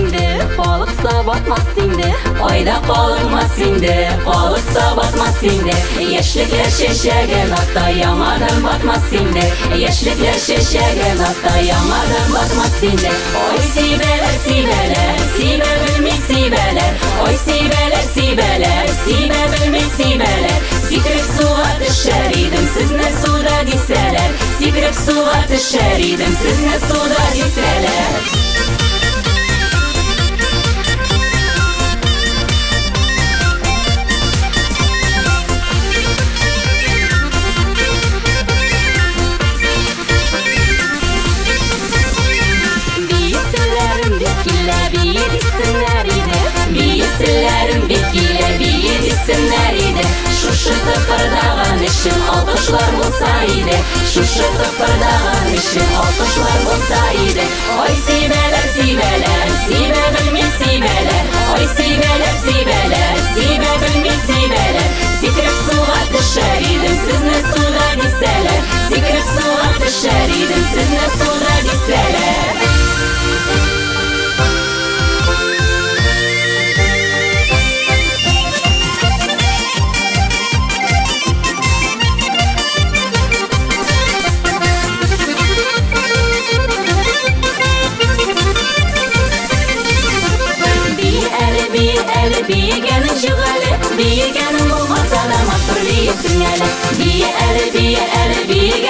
indi, balıksa batmaz indi. Ayda kalınmaz indi, balıksa batmaz indi. Yaşlıklar şeşegen hatta yamadan batmaz indi. Yaşlıklar şeşegen hatta yamadan batmaz indi. Oy sibeler sibeler, sibe bilmiş sibeler. Oy sibeler sibeler, sibe bilmiş sibeler. Sikrip suğa düşer idim, siz ne suda diseler. Sikrip suğa düşer idim, siz ne suda diseler. Şuşu tıpırdağın işin alkışlar bulsaydı. Şuşu tıpırdağın işin alkışlar bulsaydı. Oy sibeler sibeler, sibe bilmiş sibeler. Oy sibeler sibeler, sibe bilmiş sibeler. Sikrip suğa düşer idim, siz ne suda diseler. Sikrip suğa düşer idim, siz ne suda diseler. Biyegenin şıgalı, biyegenin olmasa da makbul değilsin hele. Biye eli, biye eli, biye